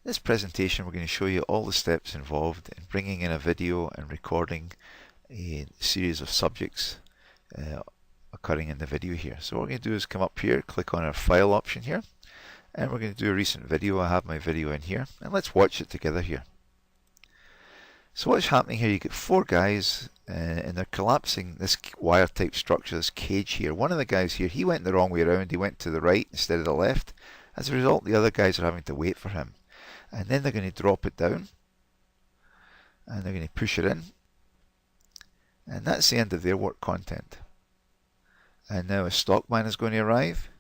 In this presentation, we're going to show you all the steps involved in bringing in a video and recording a series of subjects occurring in the video here. So what we're going to do is come up here, click on our file option here, and we're going to do a recent video. I have my video in here, and let's watch it together here. So what's happening here, you get four guys and they're collapsing this wire type structure, this cage here. One of the guys here, he went the wrong way around, he went to the right instead of the left. As a result, the other guys are having to wait for him. And then they're going to drop it down and they're going to push it in, and that's the end of their work content. And now a stockman is going to arrive,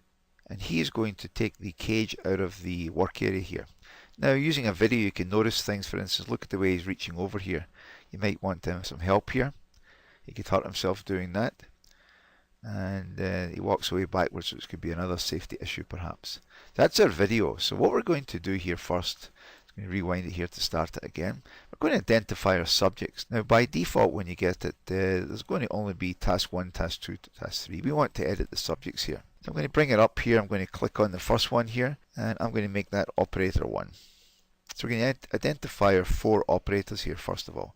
and he is going to take the cage out of the work area here. Now, using a video, you can notice things. For instance, look at the way he's reaching over here. You might want some help here. He could hurt himself doing that, and he walks away backwards, which could be another safety issue perhaps. That's our video. So what we're going to do here first, I'm going to rewind it here to start it again. We're going to identify our subjects. Now by default when you get it, there's going to only be task 1, task 2, task 3. We want to edit the subjects here. So I'm going to bring it up here. I'm going to click on the first one here, and I'm going to make that operator 1. So we're going to identify our 4 operators here first of all.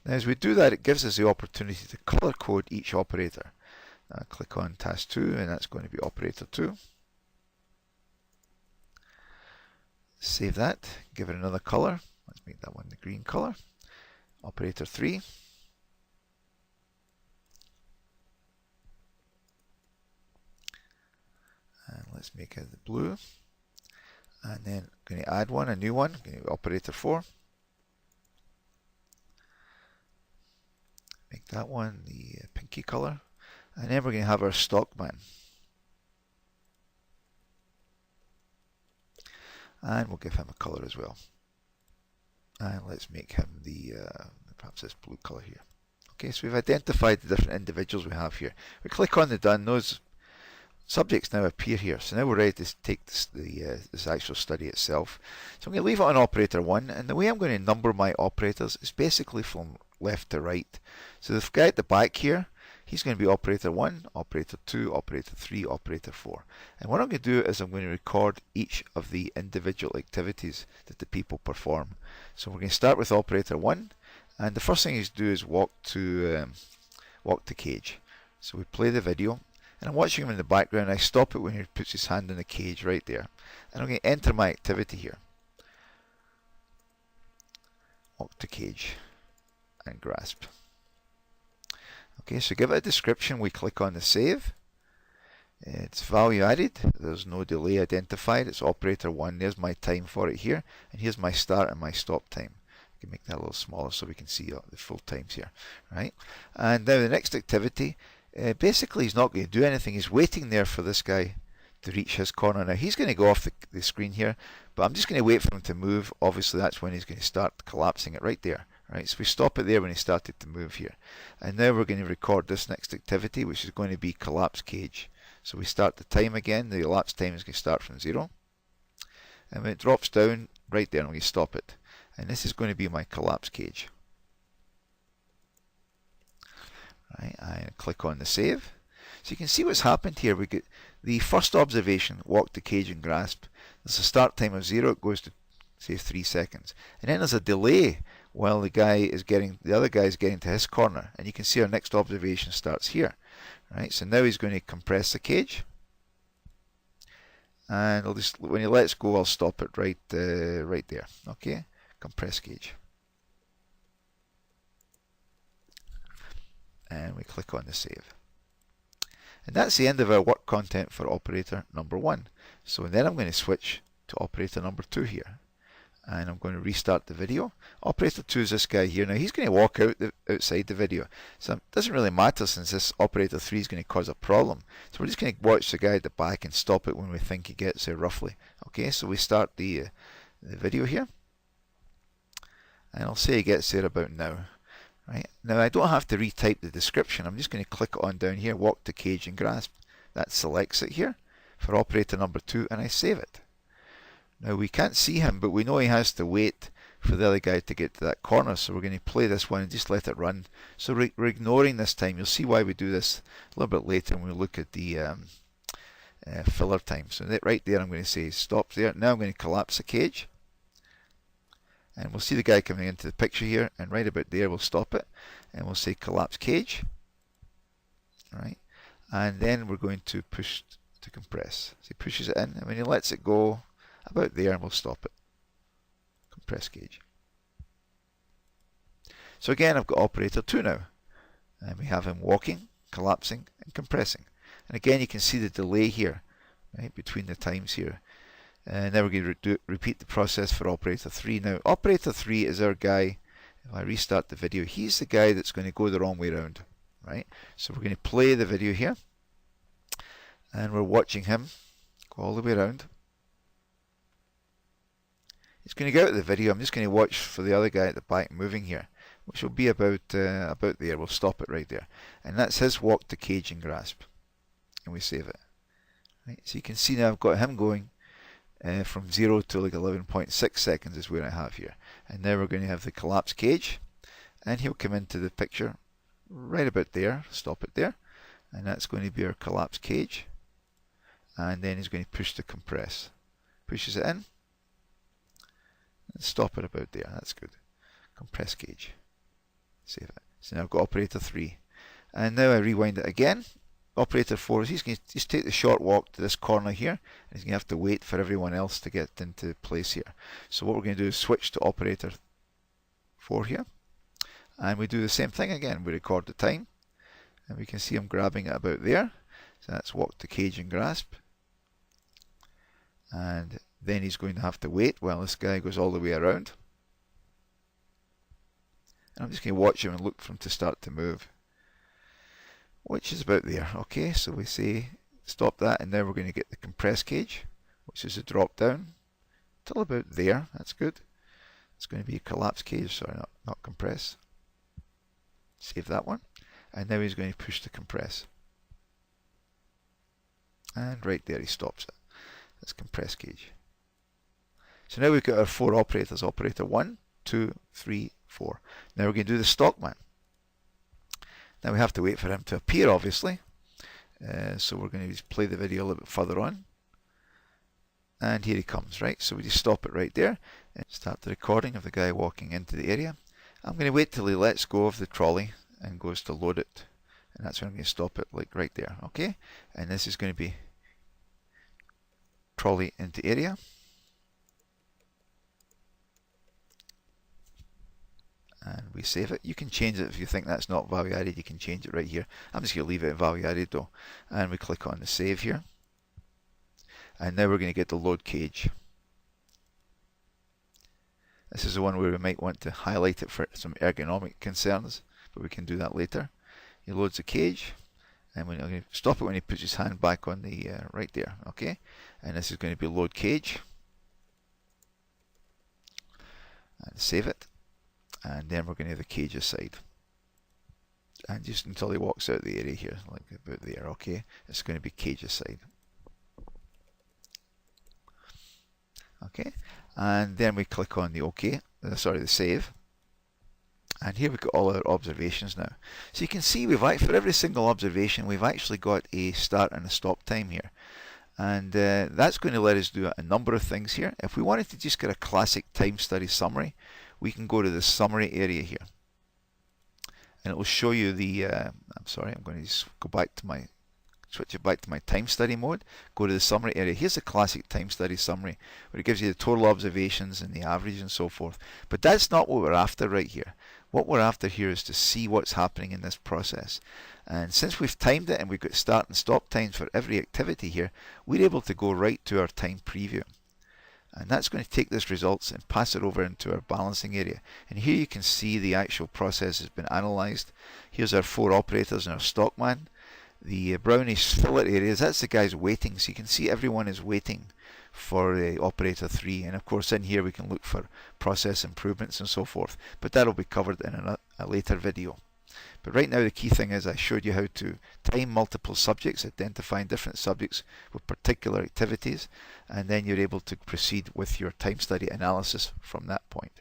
Now as we do that, it gives us the opportunity to color code each operator. Click on task 2, and that's going to be operator 2. Save that, give it another color. Let's make that one the green color. Operator 3. And let's make it the blue. And then I'm going to add one, a new one, going to be operator 4. Make that one the pinky color. And then we're going to have our stockman. And we'll give him a color as well. And let's make him the perhaps this blue color here. Okay, so we've identified the different individuals we have here. We click on the done. Those subjects now appear here. So now we're ready to take this actual study itself. So I'm going to leave it on operator 1, and the way I'm going to number my operators is basically from left to right. So the guy at the back here, he's going to be operator 1, operator 2, operator 3, operator 4. And what I'm going to do is I'm going to record each of the individual activities that the people perform. So we're going to start with operator 1, and the first thing he's to do is walk to cage. So we play the video, and I'm watching him in the background. I stop it when he puts his hand in the cage right there. And I'm going to enter my activity here. Walk to cage and grasp. Okay, so give it a description. We click on the save. It's value added. There's no delay identified. It's operator 1. There's my time for it here. And here's my start and my stop time. I can make that a little smaller so we can see the full times here. Right? And now the next activity, basically he's not going to do anything. He's waiting there for this guy to reach his corner. Now he's going to go off the screen here, but I'm just going to wait for him to move. Obviously that's when he's going to start collapsing it right there. Right, so we stop it there when he started to move here. And now we're going to record this next activity, which is going to be collapse cage. So we start the time again. The elapsed time is going to start from 0. And when it drops down, right there, I'm going to stop it. And this is going to be my collapse cage. Right, I click on the save. So you can see what's happened here. We get the first observation, walk the cage and grasp. There's a start time of 0. It goes to, say, 3 seconds. And then there's a delay while the other guy is getting to his corner, and you can see our next observation starts here. Right, so now he's going to compress the cage, and I'll just, when he lets go, I'll stop it right there. Okay, compress cage, and we click on the save. And that's the end of our work content for operator number 1. So then I'm going to switch to operator number 2 here. And I'm going to restart the video. Operator 2 is this guy here. Now he's going to walk outside the video. So it doesn't really matter since this operator 3 is going to cause a problem. So we're just going to watch the guy at the back and stop it when we think he gets there roughly. Okay, so we start the video here. And I'll say he gets there about now. Right, now I don't have to retype the description. I'm just going to click on down here, walk to cage and grasp. That selects it here for operator number 2, and I save it. Now we can't see him, but we know he has to wait for the other guy to get to that corner. So we're going to play this one and just let it run. So we're ignoring this time. You'll see why we do this a little bit later when we look at the filler time. So right there I'm going to say stop there. Now I'm going to collapse the cage. And we'll see the guy coming into the picture here, and right about there we'll stop it, and we'll say collapse cage. Right, and then we're going to push to compress. So he pushes it in, and when he lets it go about there, we'll stop it. Compress cage. So again, I've got operator 2 now, and we have him walking, collapsing, and compressing. And again, you can see the delay here, right, between the times here. And now we're going to repeat the process for operator 3. Now, operator 3 is our guy. If I restart the video, he's the guy that's going to go the wrong way around, right? So we're going to play the video here, and we're watching him go all the way around. He's going to go out of the video. I'm just going to watch for the other guy at the back moving here, which will be about there. We'll stop it right there. And that's his walk to cage and grasp. And we save it. Right? So you can see now I've got him going from 0 to like 11.6 seconds is where I have here. And now we're going to have the collapse cage. And he'll come into the picture right about there. Stop it there. And that's going to be our collapse cage. And then he's going to push to compress. Pushes it in. And stop it about there. That's good. Compress cage. Save it. So now I've got operator 3. And now I rewind it again. Operator 4 is he's going to just take the short walk to this corner here, and he's going to have to wait for everyone else to get into place here. So what we're going to do is switch to operator 4 here, and we do the same thing again. We record the time, and we can see him grabbing it about there. So that's walk to cage and grasp. And then he's going to have to wait while this guy goes all the way around. And I'm just going to watch him and look for him to start to move, which is about there. Okay, so we say stop that, and now we're going to get the compress cage, which is a drop down till about there. That's good. It's going to be a collapse cage, sorry, not compress. Save that one. And now he's going to push to compress. And right there he stops it. That's compress cage. So now we've got our 4 operators. Operator 1, 2, 3, 4. Now we're going to do the stockman. Now we have to wait for him to appear, obviously. So we're going to just play the video a little bit further on. And here he comes, right? So we just stop it right there and start the recording of the guy walking into the area. I'm going to wait till he lets go of the trolley and goes to load it. And that's when I'm going to stop it, like right there, okay? And this is going to be trolley into area. And we save it. You can change it if you think that's not value added. You can change it right here. I'm just going to leave it in value added though. And we click on the save here. And now we're going to get the load cage. This is the one where we might want to highlight it for some ergonomic concerns, but we can do that later. He loads the cage, and we're going to stop it when he puts his hand back on the right there. Okay, and this is going to be load cage. And save it. And then we're going to have the cage aside, and just until he walks out of the area here, like about there. Okay, it's going to be cage aside. Okay, and then we click on the the save, and here we've got all our observations now. So you can see for every single observation we've actually got a start and a stop time here, and that's going to let us do a number of things here. If we wanted to just get a classic time study summary, we can go to the summary area here, and it will show you the I'm sorry, I'm going to just go back to my switch it back to my time study mode, go to the summary area. Here's a classic time study summary where it gives you the total observations and the average and so forth. But that's not what we're after right here. What we're after here is to see what's happening in this process. And since we've timed it and we've got start and stop times for every activity here, we're able to go right to our time preview. And that's going to take this results and pass it over into our balancing area. And here you can see the actual process has been analysed. Here's our 4 operators and our stockman. The brownish fillet areas, that's the guys waiting. So you can see everyone is waiting for operator 3. And of course in here we can look for process improvements and so forth. But that'll be covered in a later video. But right now the key thing is I showed you how to time multiple subjects, identifying different subjects with particular activities, and then you're able to proceed with your time study analysis from that point.